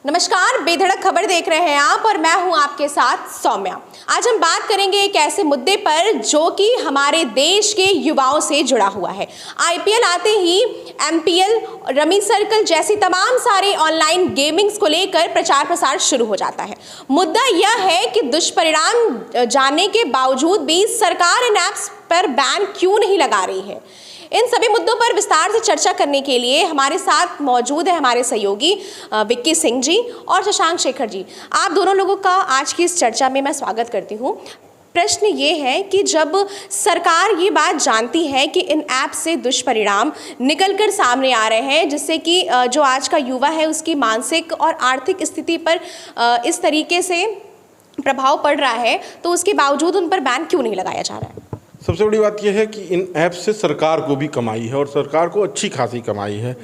नमस्कार, बेधड़क खबर देख रहे हैं आप और मैं हूं आपके साथ सौम्या। आज हम बात करेंगे एक ऐसे मुद्दे पर जो कि हमारे देश के युवाओं से जुड़ा हुआ है। आईपीएल आते ही एमपीएल, रमी सर्कल जैसी तमाम सारे ऑनलाइन गेमिंग्स को लेकर प्रचार प्रसार शुरू हो जाता है। मुद्दा यह है कि दुष्परिणाम जानने के बावजूद भी सरकार इन ऐप्स पर बैन क्यों नहीं लगा रही है। इन सभी मुद्दों पर विस्तार से चर्चा करने के लिए हमारे साथ मौजूद है हमारे सहयोगी विक्की सिंह जी और शशांक शेखर जी। आप दोनों लोगों का आज की इस चर्चा में मैं स्वागत करती हूँ। प्रश्न ये है कि जब सरकार ये बात जानती है कि इन ऐप से दुष्परिणाम निकलकर सामने आ रहे हैं, जिससे कि जो आज का युवा है उसकी मानसिक और आर्थिक स्थिति पर इस तरीके से प्रभाव पड़ रहा है, तो उसके बावजूद उन पर बैन क्यों नहीं लगाया जा रहा है? सबसे बड़ी बात यह है कि इन ऐप्स से सरकार को भी कमाई है और सरकार को अच्छी खासी कमाई है।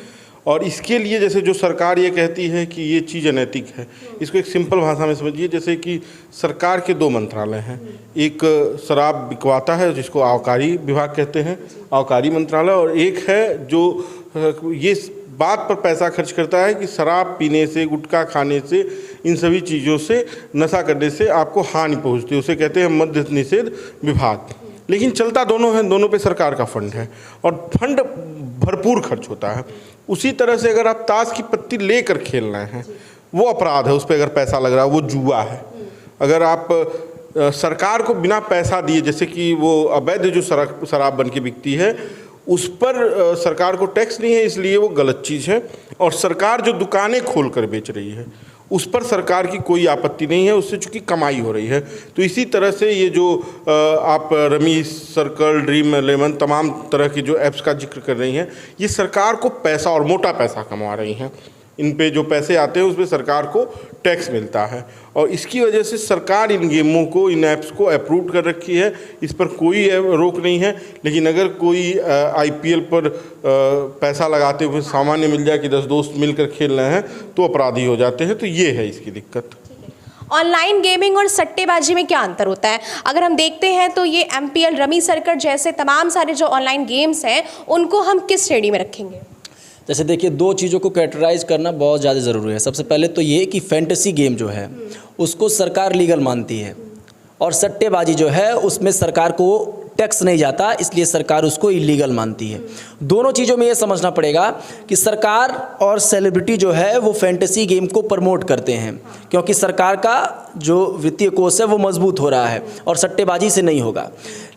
और इसके लिए जैसे जो सरकार ये कहती है कि ये चीज़ अनैतिक है, इसको एक सिंपल भाषा में समझिए। जैसे कि सरकार के 2 मंत्रालय हैं, एक शराब बिकवाता है जिसको आबकारी विभाग कहते हैं, आबकारी मंत्रालय, और एक है जो ये बात पर पैसा खर्च करता है कि शराब पीने से, गुटखा खाने से, इन सभी चीज़ों से, नशा करने से आपको हानि पहुँचती है, उसे कहते हैं मद्य निषेध विभाग। लेकिन चलता दोनों है, दोनों पे सरकार का फंड है और फंड भरपूर खर्च होता है। उसी तरह से अगर आप ताश की पत्ती लेकर खेल रहे हैं, वो अपराध है, उस पर अगर पैसा लग रहा है वो जुआ है। अगर आप सरकार को बिना पैसा दिए, जैसे कि वो अवैध जो शराब बन के बिकती है, उस पर सरकार को टैक्स नहीं है, इसलिए वो गलत चीज़ है। और सरकार जो दुकानें खोल कर बेच रही है उस पर सरकार की कोई आपत्ति नहीं है, उससे चूँकि कमाई हो रही है। तो इसी तरह से ये जो आप रमी सर्कल, ड्रीम 11 तमाम तरह की जो ऐप्स का जिक्र कर रही हैं, ये सरकार को पैसा और मोटा पैसा कमा रही हैं। इन पे जो पैसे आते हैं उस पर सरकार को टैक्स मिलता है और इसकी वजह से सरकार इन गेमों को, इन ऐप्स को अप्रूव कर रखी है। इस पर कोई रोक नहीं है। लेकिन अगर कोई आईपीएल पर पैसा लगाते हुए सामान्य मिल जाए कि 10 दोस्त मिलकर खेल रहे हैं तो अपराधी हो जाते हैं। तो ये है इसकी दिक्कत। ऑनलाइन गेमिंग और सट्टेबाजी में क्या अंतर होता है? अगर हम देखते हैं तो ये एमपीएल, रमी सर्कल जैसे तमाम सारे जो ऑनलाइन गेम्स हैं उनको हम किस श्रेणी में रखेंगे? जैसे देखिए, 2 चीज़ों को कैटेगराइज करना बहुत ज़्यादा ज़रूरी है। सबसे पहले तो ये कि फैंटेसी गेम जो है उसको सरकार लीगल मानती है और सट्टेबाजी जो है उसमें सरकार को टैक्स नहीं जाता, इसलिए सरकार उसको इलीगल मानती है। दोनों चीज़ों में ये समझना पड़ेगा कि सरकार और सेलिब्रिटी जो है वो फैंटेसी गेम को प्रमोट करते हैं, क्योंकि सरकार का जो वित्तीय कोष है वो मजबूत हो रहा है और सट्टेबाजी से नहीं होगा।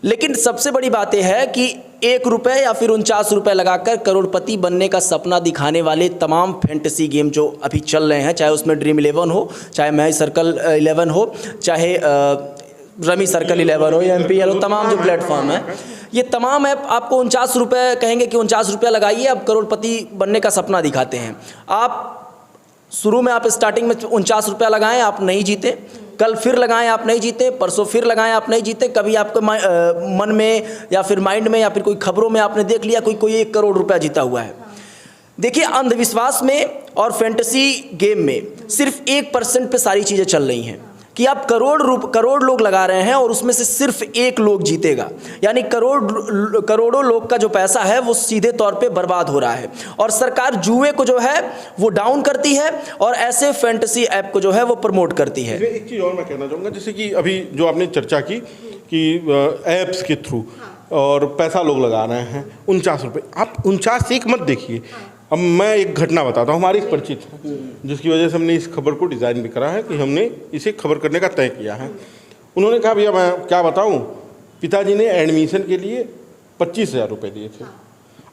लेकिन सबसे बड़ी बात यह है कि 1 रुपये या फिर 49 रुपये लगाकर करोड़पति बनने का सपना दिखाने वाले तमाम फैंटेसी गेम जो अभी चल रहे हैं, चाहे उसमें ड्रीम 11 हो, चाहे मैच सर्कल 11 हो, चाहे रमी सर्कल 11 हो या एमपीएल हो, तमाम जो प्लेटफॉर्म है, ये तमाम ऐप आपको 49 रुपये कहेंगे कि 49 रुपया लगाइए, अब करोड़पति बनने का सपना दिखाते हैं। आप शुरू में आप स्टार्टिंग में 49 रुपया लगाएं, आप नहीं जीते, कल फिर लगाएं आप नहीं जीते, परसों फिर लगाएं आप नहीं जीते। कभी आपके मन में या फिर माइंड में या फिर कोई खबरों में आपने देख लिया कोई 1 करोड़ रुपया जीता हुआ है। देखिए, अंधविश्वास में और फैंटेसी गेम में सिर्फ 1% पे सारी चीज़ें चल रही हैं कि आप करोड़ लोग लगा रहे हैं और उसमें से सिर्फ 1 लोग जीतेगा, यानी करोड़ों लोग का जो पैसा है वो सीधे तौर पे बर्बाद हो रहा है। और सरकार जुए को जो है वो डाउन करती है और ऐसे फैंटेसी ऐप को जो है वो प्रमोट करती है। एक चीज़ और मैं कहना चाहूँगा, जैसे कि अभी जो आपने चर्चा की कि ऐप्स के थ्रू और पैसा लोग लगा रहे हैं 49 रुपये, आप 49 से 1 मत देखिए। अब मैं एक घटना बताता हूँ, हमारे एक परिचित है जिसकी वजह से हमने इस खबर को डिज़ाइन भी करा है कि हमने इसे खबर करने का तय किया है। उन्होंने कहा, भैया मैं क्या बताऊँ, पिताजी ने एडमिशन के लिए 25,000 रुपये दिए थे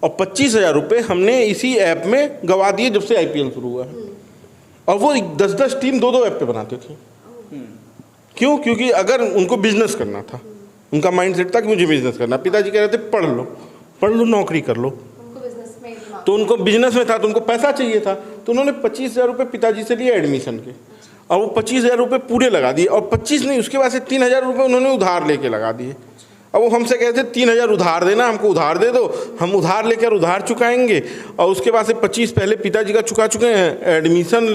और 25,000 रुपये हमने इसी ऐप में गवा दिए जब से आईपीएल शुरू हुआ है। और वो 10-10 टीम 2-2 ऐप पे बनाते थे। क्यों? क्योंकि अगर उनको बिजनेस करना था, उनका माइंड सेट था कि मुझे बिजनेस करना। पिताजी कह रहे थे पढ़ लो, नौकरी कर लो, तो उनको बिजनेस में था तो उनको पैसा चाहिए था, तो उन्होंने 25,000 रुपये पिताजी से लिए एडमिशन के और वो 25,000 रुपये पूरे लगा दिए और 25 नहीं, उसके बाद से 3,000 रुपये उन्होंने उधार लेके लगा दिए। अब वो हमसे कहते 3,000 उधार देना, हमको उधार दे दो, हम उधार लेकर उधार चुकाएंगे, और उसके बाद से 25 पहले पिताजी का चुका चुके हैं, एडमिशन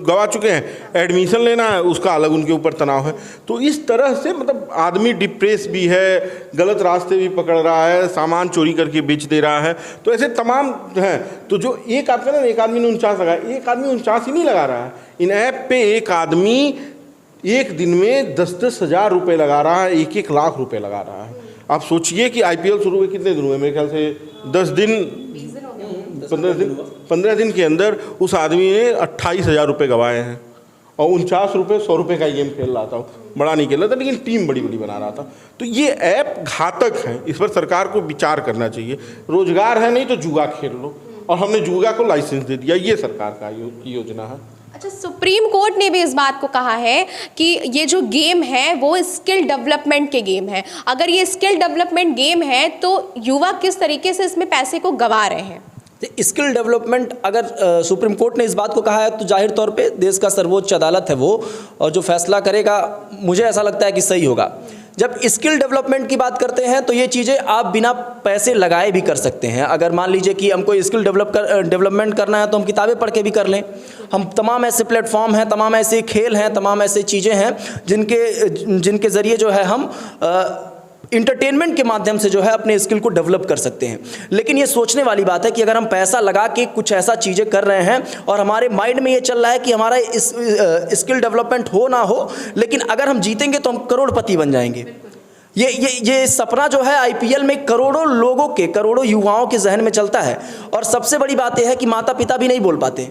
गवा चुके हैं, एडमिशन लेना है, उसका अलग उनके ऊपर तनाव है। तो इस तरह से मतलब आदमी डिप्रेस भी है, गलत रास्ते भी पकड़ रहा है, सामान चोरी करके बेच दे रहा है, तो ऐसे तमाम हैं। तो जो एक आपका ना, एक आदमी ने 49 लगाया, एक आदमी 49 ही नहीं लगा रहा है। इन ऐप पे एक आदमी एक दिन में 10-10 हज़ार रुपये लगा रहा है, 1-1 लाख रुपए लगा रहा है। आप सोचिए कि IPL शुरू हुए कितने दिन हुए, मेरे ख्याल से 10 दिन 15 दिन के अंदर उस आदमी ने 28,000 रुपये गंवाए हैं, और 49 रुपये 100 रुपये का गेम खेल रहा था, बड़ा नहीं खेल रहा था, लेकिन टीम बड़ी बड़ी बना रहा था। तो ये ऐप घातक है, इस पर सरकार को विचार करना चाहिए। रोजगार है नहीं तो जुआ खेल लो, और हमने जुआ को लाइसेंस दे दिया, ये सरकार का की योजना है। अच्छा, सुप्रीम कोर्ट ने भी इस बात को कहा है कि ये जो गेम है वो स्किल डेवलपमेंट के गेम है। अगर ये स्किल डेवलपमेंट गेम है तो युवा किस तरीके से इसमें पैसे को गंवा रहे हैं? स्किल डेवलपमेंट अगर सुप्रीम कोर्ट ने इस बात को कहा है तो जाहिर तौर पे देश का सर्वोच्च अदालत है वो, और जो फैसला करेगा मुझे ऐसा लगता है कि सही होगा। जब स्किल डेवलपमेंट की बात करते हैं तो ये चीज़ें आप बिना पैसे लगाए भी कर सकते हैं। अगर मान लीजिए कि हमको स्किल डेवलपमेंट करना है तो हम किताबें पढ़ के भी कर लें। हम तमाम ऐसे प्लेटफॉर्म हैं, तमाम ऐसे खेल हैं, तमाम ऐसे चीज़ें हैं जिनके ज़रिए जो है हम इंटरटेनमेंट के माध्यम से जो है अपने स्किल को डेवलप कर सकते हैं। लेकिन ये सोचने वाली बात है कि अगर हम पैसा लगा के कुछ ऐसा चीज़ें कर रहे हैं और हमारे माइंड में ये चल रहा है कि हमारा स्किल डेवलपमेंट हो ना हो, लेकिन अगर हम जीतेंगे तो हम करोड़पति बन जाएंगे। ये सपना जो है IPL में करोड़ों लोगों के, करोड़ों युवाओं के जहन में चलता है। और सबसे बड़ी बात यह है कि माता पिता भी नहीं बोल पाते,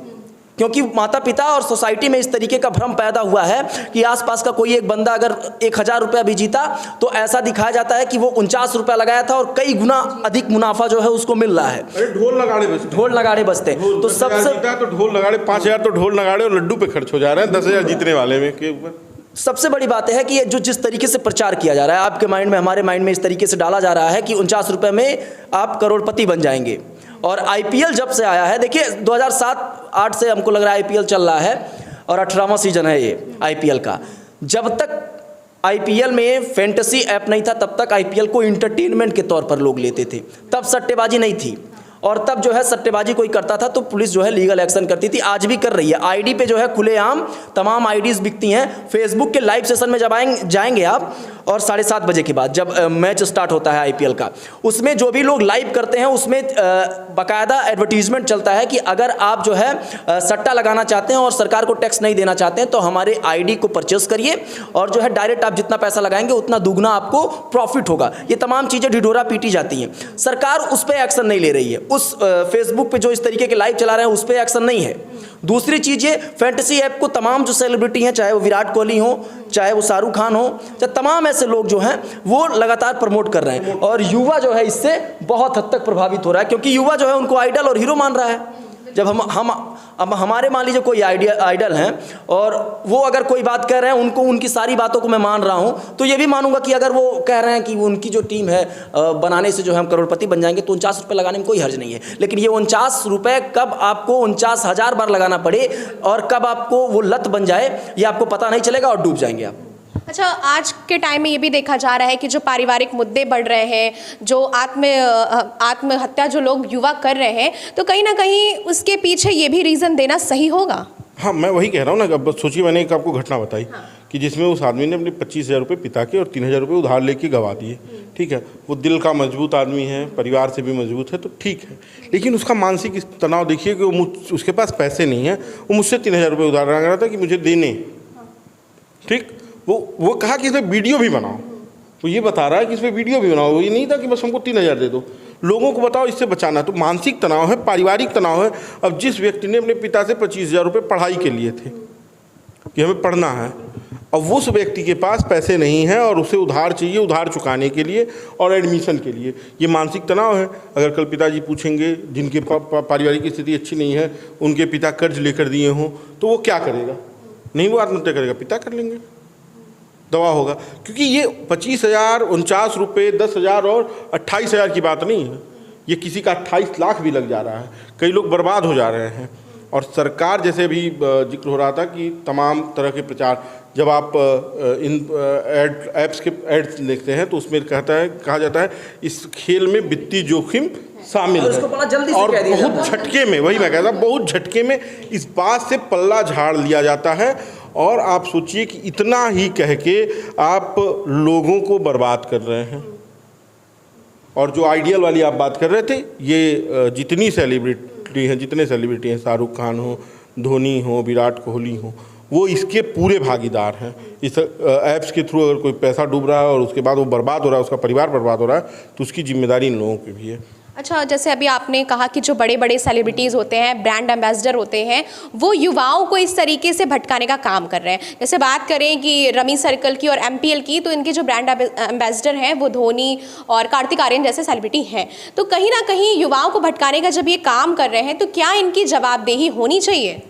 क्योंकि माता पिता और सोसाइटी में इस तरीके का भ्रम पैदा हुआ है कि आसपास का कोई एक बंदा अगर 1,000 रुपया भी जीता तो ऐसा दिखाया जाता है कि वो 49 रुपया लगाया था और कई गुना अधिक मुनाफा जो है उसको मिल रहा है। अरे ढोल नगाड़े बजते तो सबसे तो ढोल नगाड़े 5,000 तो ढोल नगाड़े और लड्डू पे खर्च हो जा रहे हैं 10,000 जीतने वाले में के ऊपर। सबसे बड़ी बात है कि ये जो जिस तरीके से प्रचार किया जा रहा है आपके माइंड में, हमारे माइंड में इस तरीके से डाला जा रहा है कि 49 रुपये में आप करोड़पति बन जाएंगे। और IPL जब से आया है, देखिए 2007-8 से हमको लग रहा है IPL चल रहा है और 18वां सीजन है ये IPL का। जब तक IPL में फैंटेसी ऐप नहीं था तब तक IPL को इंटरटेनमेंट के तौर पर लोग लेते थे, तब सट्टेबाजी नहीं थी, और तब जो है सट्टेबाजी कोई करता था तो पुलिस जो है लीगल एक्शन करती थी, आज भी कर रही है। ID पे जो है खुलेआम तमाम IDs बिकती हैं। फेसबुक के लाइव सेशन में जब जाएंगे आप, और 7:30 बजे के बाद जब मैच स्टार्ट होता है IPL का, उसमें जो भी लोग लाइव करते हैं उसमें बाकायदा एडवर्टीजमेंट चलता है कि अगर आप जो है सट्टा लगाना चाहते हैं और सरकार को टैक्स नहीं देना चाहते हैं तो हमारे ID को परचेस करिए, और जो है डायरेक्ट आप जितना पैसा लगाएंगे उतना दुगना आपको प्रॉफिट होगा। ये तमाम चीज़ें ढिढोरा पीटी जाती हैं, सरकार उस पर एक्शन नहीं ले रही है। उस फेसबुक पे जो इस तरीके के लाइव चला रहे हैं उस पर एक्शन नहीं है। दूसरी चीज़ ये फैंटेसी ऐप को तमाम जो सेलिब्रिटी हैं, चाहे वो विराट कोहली हो, चाहे वो शाहरुख खान हो, चाहे तमाम ऐसे लोग जो हैं वो लगातार प्रमोट कर रहे हैं, और युवा जो है इससे बहुत हद तक प्रभावित हो रहा है, क्योंकि युवा जो है उनको आइडल और हीरो मान रहा है। जब हम हमारे मान लीजिए कोई आइडल हैं और वो अगर कोई बात कह रहे हैं, उनकी सारी बातों को मैं मान रहा हूं, तो ये भी मानूंगा कि अगर वो कह रहे हैं कि उनकी जो टीम है बनाने से जो है हम करोड़पति बन जाएंगे, तो 49 रुपये लगाने में कोई हर्ज नहीं है। लेकिन ये 49 रुपये कब आपको 49,000 बार लगाना पड़े और कब आपको वो लत बन जाए, ये आपको पता नहीं चलेगा और डूब जाएंगे आप। अच्छा, आज के टाइम में ये भी देखा जा रहा है कि जो पारिवारिक मुद्दे बढ़ रहे हैं, जो आत्महत्या जो लोग युवा कर रहे हैं, तो कहीं ना कहीं उसके पीछे ये भी रीज़न देना सही होगा। हाँ, मैं वही कह रहा हूँ ना। अब सोचिए, मैंने एक आपको घटना बताई कि जिसमें उस आदमी ने अपने 25,000 रुपये पिता के और 3,000 रुपये उधार लेके गंवा दिए। ठीक है, वो दिल का मजबूत आदमी है, परिवार से भी मजबूत है, तो ठीक है। लेकिन उसका मानसिक तनाव देखिए कि उसके पास पैसे नहीं है, वो मुझसे 3,000 रुपये उधार मांग रहा था कि मुझे देने। ठीक, वो कहा कि इसमें वीडियो भी बनाओ, तो ये बता रहा है कि इसमें वीडियो भी बनाओ। ये नहीं था कि बस हमको 3,000 दे दो, लोगों को बताओ इससे बचाना। तो मानसिक तनाव है, पारिवारिक तनाव है। अब जिस व्यक्ति ने अपने पिता से 25,000 रुपये पढ़ाई के लिए थे कि हमें पढ़ना है, अब उस व्यक्ति के पास पैसे नहीं है और उसे उधार चाहिए, उधार चुकाने के लिए और एडमिशन के लिए, ये मानसिक तनाव है। अगर कल पिताजी पूछेंगे, जिनके पारिवारिक स्थिति अच्छी नहीं है, उनके पिता कर्ज लेकर दिए हों, तो वो क्या करेगा? नहीं वो आत्महत्या करेगा, पिता कर लेंगे, दवा होगा। क्योंकि ये 25,000, 49 रुपये, 10,000 और 28,000 की बात नहीं है, ये किसी का 28 लाख भी लग जा रहा है। कई लोग बर्बाद हो जा रहे हैं। और सरकार, जैसे अभी जिक्र हो रहा था कि तमाम तरह के प्रचार, जब आप इन ऐप्स के एड्स देखते हैं तो उसमें कहा जाता है इस खेल में वित्तीय जोखिम शामिल है, उसको बड़ा जल्दी से और कह दिया बहुत जाता है। झटके में, वही मैं कहता हूँ, बहुत झटके में इस बात से पल्ला झाड़ लिया जाता है। और आप सोचिए कि इतना ही कह के आप लोगों को बर्बाद कर रहे हैं। और जो आइडियल वाली आप बात कर रहे थे, ये जितने सेलिब्रिटी हैं, शाहरुख खान हो, धोनी हो, विराट कोहली हो, वो इसके पूरे भागीदार हैं। इस ऐप्स के थ्रू अगर कोई पैसा डूब रहा है और उसके बाद वो बर्बाद हो रहा है, उसका परिवार बर्बाद हो रहा है, तो उसकी जिम्मेदारी इन लोगों की भी है। अच्छा, जैसे अभी आपने कहा कि जो बड़े बड़े सेलिब्रिटीज़ होते हैं, ब्रांड एम्बेसडर होते हैं, वो युवाओं को इस तरीके से भटकाने का काम कर रहे हैं। जैसे बात करें कि रमी सर्कल की और MPL की, तो इनके जो ब्रांड एम्बेसडर हैं वो धोनी और कार्तिक आर्यन जैसे सेलिब्रिटी हैं। तो कहीं ना कहीं युवाओं को भटकाने का जब ये काम कर रहे हैं, तो क्या इनकी जवाबदेही होनी चाहिए?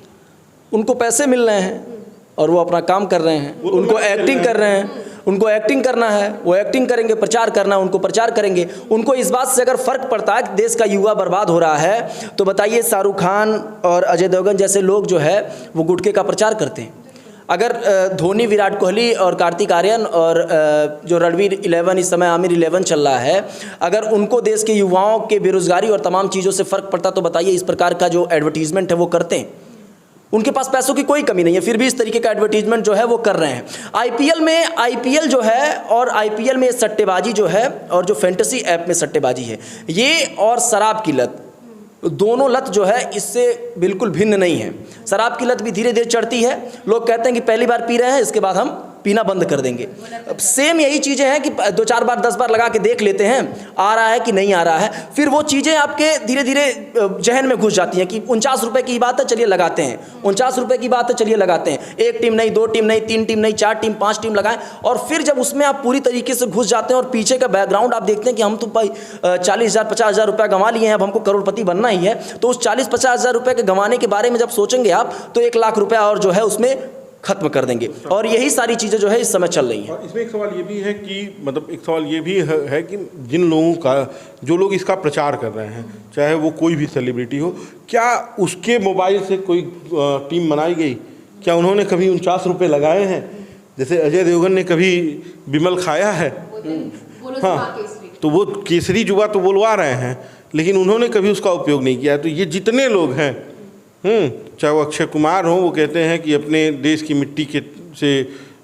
उनको पैसे मिल रहे हैं और वो अपना काम कर रहे हैं, उनको एक्टिंग कर रहे हैं, उनको एक्टिंग करना है, वो एक्टिंग करेंगे, प्रचार करना है उनको प्रचार करेंगे। उनको इस बात से अगर फ़र्क पड़ता है कि देश का युवा बर्बाद हो रहा है, तो बताइए शाहरुख खान और अजय देवगन जैसे लोग जो है वो गुटखे का प्रचार करते हैं। अगर धोनी, विराट कोहली और कार्तिक आर्यन और जो रणवीर 11 इस समय आमिर 11 चल रहा है, अगर उनको देश के युवाओं के बेरोज़गारी और तमाम चीज़ों से फ़र्क पड़ता, तो बताइए इस प्रकार का जो एडवर्टीज़मेंट है वो करते हैं। उनके पास पैसों की कोई कमी नहीं है, फिर भी इस तरीके का एडवर्टीजमेंट जो है वो कर रहे हैं। आईपीएल जो है, और आईपीएल में सट्टेबाजी जो है, और जो फैंटेसी ऐप में सट्टेबाजी है, ये और शराब की लत, दोनों लत जो है इससे बिल्कुल भिन्न नहीं है। शराब की लत भी धीरे धीरे चढ़ती है। लोग कहते हैं कि पहली बार पी रहे हैं, इसके बाद हम पीना बंद कर देंगे। अब सेम यही चीज़ें हैं कि 2-4 बार 10 बार लगा के देख लेते हैं, आ रहा है कि नहीं आ रहा है, फिर वो चीज़ें आपके धीरे धीरे जहन में घुस जाती हैं कि 49 रुपये की बात है, चलिए लगाते हैं, 49 रुपये की बात है, चलिए लगाते हैं। 1 टीम नहीं, 2 टीम नहीं, 3 टीम नहीं, 4 टीम, 5 टीम लगाएं। और फिर जब उसमें आप पूरी तरीके से घुस जाते हैं और पीछे का बैकग्राउंड आप देखते हैं कि हम तो भाई 40,000 50,000 रुपये गंवा लिए हैं, अब हमको करोड़पति बनना ही है, तो उस 40-50,000 रुपये के गंवाने के बारे में जब सोचेंगे आप, तो 1 लाख रुपया और जो है उसमें खत्म कर देंगे। और यही सारी चीज़ें जो है इस समय चल रही हैं। और इसमें एक सवाल ये भी है कि मतलब एक सवाल ये भी है कि जिन लोगों का, जो लोग इसका प्रचार कर रहे हैं, चाहे वो कोई भी सेलिब्रिटी हो, क्या उसके मोबाइल से कोई टीम बनाई गई? क्या उन्होंने कभी 49 रुपये लगाए हैं? जैसे अजय देवगन ने कभी विमल खाया है? हाँ, तो वो केसरी जुआ तो बोलवा रहे हैं, लेकिन उन्होंने कभी उसका उपयोग नहीं किया। तो ये जितने लोग हैं, चाहे वो अक्षय कुमार हो, वो कहते हैं कि अपने देश की मिट्टी के से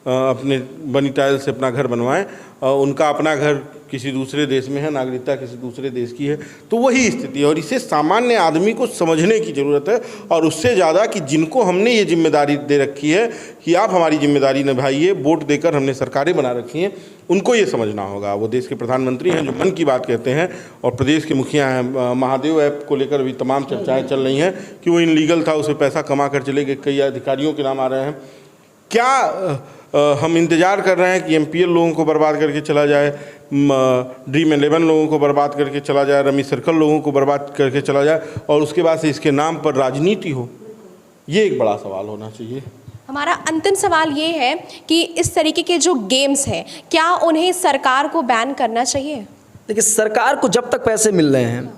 अपने बनी टाइल से अपना घर बनवाएं, उनका अपना घर किसी दूसरे देश में है, नागरिकता किसी दूसरे देश की है। तो वही स्थिति है, और इसे सामान्य आदमी को समझने की ज़रूरत है। और उससे ज़्यादा कि जिनको हमने ये जिम्मेदारी दे रखी है कि आप हमारी जिम्मेदारी निभाइए, वोट देकर हमने सरकारें बना रखी हैं, उनको ये समझना होगा। वो देश के प्रधानमंत्री हैं जो मन की बात कहते हैं, और प्रदेश के मुखिया हैं। महादेव ऐप को लेकर भी तमाम चर्चाएँ चल रही हैं कि वो इनलीगल था, उसे पैसा कमा कर चले गए, कई अधिकारियों के नाम आ रहे हैं। क्या हम इंतज़ार कर रहे हैं कि MPL लोगों को बर्बाद करके चला जाए, ड्रीम 11 लोगों को बर्बाद करके चला जाए, रमी सर्कल लोगों को बर्बाद करके चला जाए, और उसके बाद से इसके नाम पर राजनीति हो? ये एक बड़ा सवाल होना चाहिए। हमारा अंतिम सवाल ये है कि इस तरीके के जो गेम्स हैं, क्या उन्हें सरकार को बैन करना चाहिए? देखिए, सरकार को जब तक पैसे मिल रहे हैं,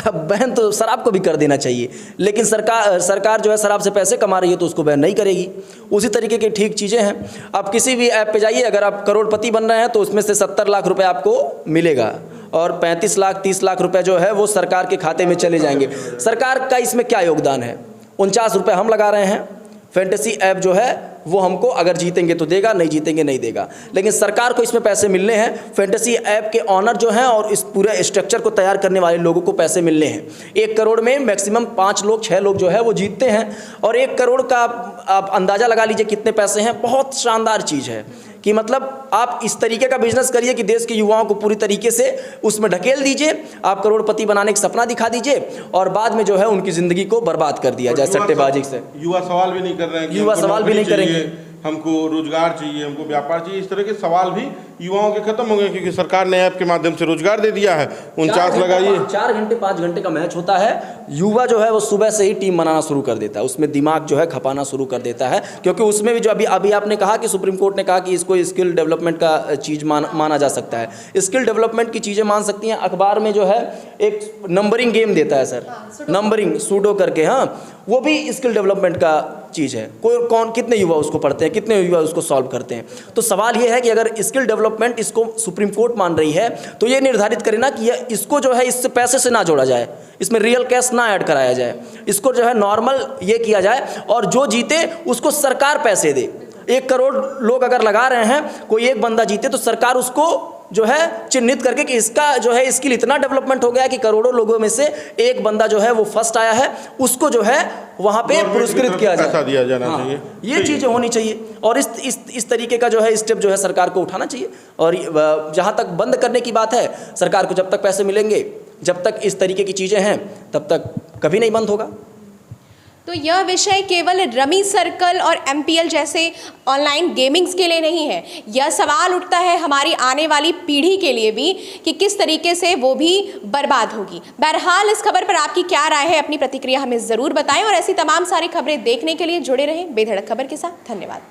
बैन तो शराब को भी कर देना चाहिए, लेकिन सरकार जो है शराब से पैसे कमा रही है तो उसको बैन नहीं करेगी। उसी तरीके की ठीक चीज़ें हैं। आप किसी भी ऐप पे जाइए, अगर आप करोड़पति बन रहे हैं तो उसमें से 70 लाख रुपए आपको मिलेगा, और 35 लाख 30 लाख रुपए जो है वो सरकार के खाते में चले जाएंगे। सरकार का इसमें क्या योगदान है? 49 रुपये हम लगा रहे हैं, फैंटेसी ऐप जो है वो हमको अगर जीतेंगे तो देगा, नहीं जीतेंगे नहीं देगा, लेकिन सरकार को इसमें पैसे मिलने हैं। फैंटेसी ऐप के ऑनर जो हैं और इस पूरे स्ट्रक्चर को तैयार करने वाले लोगों को पैसे मिलने हैं। 1 करोड़ में मैक्सिमम 5 लोग 6 लोग जो है वो जीतते हैं, और 1 करोड़ का आप अंदाज़ा लगा लीजिए कितने पैसे हैं। बहुत शानदार चीज़ है कि मतलब आप इस तरीके का बिजनेस करिए कि देश के युवाओं को पूरी तरीके से उसमें ढकेल दीजिए, आप करोड़पति बनाने का सपना दिखा दीजिए, और बाद में जो है उनकी ज़िंदगी को बर्बाद कर दिया जाए सट्टेबाजी से। युवा सवाल भी नहीं कर रहे हैं, युवा सवाल भी नहीं करेंगे, हमको रोजगार चाहिए, हमको व्यापार चाहिए, इस तरह के सवाल भी युवाओं के खत्म हो गए, क्योंकि सरकार ने ऐप के माध्यम से रोजगार दे दिया है। 49 लगाइए, 4 घंटे 5 घंटे का मैच होता है। युवा जो है वो सुबह से ही टीम बनाना शुरू कर देता है, उसमें दिमाग जो है खपाना शुरू कर देता है, क्योंकि उसमें भी जो अभी आपने कहा कि सुप्रीम कोर्ट ने कहा कि इसको स्किल डेवलपमेंट का चीज़ माना जा सकता है। स्किल डेवलपमेंट की चीज़ें मान सकती हैं। अखबार में जो है एक नंबरिंग गेम देता है सर, नंबरिंग सूडो करके, हाँ, वो भी स्किल डेवलपमेंट का चीज़ है। कौन कितने युवा उसको पढ़ते हैं, कितने युवा उसको सॉल्व करते हैं। तो सवाल ये है कि अगर स्किल डेवलपमेंट इसको सुप्रीम कोर्ट मान रही है तो ये निर्धारित करे ना कि इसको जो है इससे पैसे से ना जोड़ा जाए, इसमें रियल कैश ना ऐड कराया जाए, इसको जो है नॉर्मल ये किया जाए, और जो जीते उसको सरकार पैसे दे। 1 करोड़ लोग अगर लगा रहे हैं, कोई एक बंदा जीते तो सरकार उसको जो है चिन्हित करके कि इसका जो है स्किल इतना डेवलपमेंट हो गया कि करोड़ों लोगों में से एक बंदा जो है वो फर्स्ट आया है, उसको जो है वहाँ पे पुरस्कृत किया जाए, पैसा दिया जाना चाहिए। ये चीज़ें होनी चाहिए, और इस तरीके का जो है स्टेप जो है सरकार को उठाना चाहिए। और जहाँ तक बंद करने की बात है, सरकार को जब तक पैसे मिलेंगे, जब तक इस तरीके की चीज़ें हैं, तब तक कभी नहीं बंद होगा। तो यह विषय केवल रमी सर्कल और MPL जैसे ऑनलाइन गेमिंग्स के लिए नहीं है, यह सवाल उठता है हमारी आने वाली पीढ़ी के लिए भी कि किस तरीके से वो भी बर्बाद होगी। बहरहाल इस खबर पर आपकी क्या राय है, अपनी प्रतिक्रिया हमें ज़रूर बताएं, और ऐसी तमाम सारी खबरें देखने के लिए जुड़े रहें बेधड़क खबर के साथ। धन्यवाद।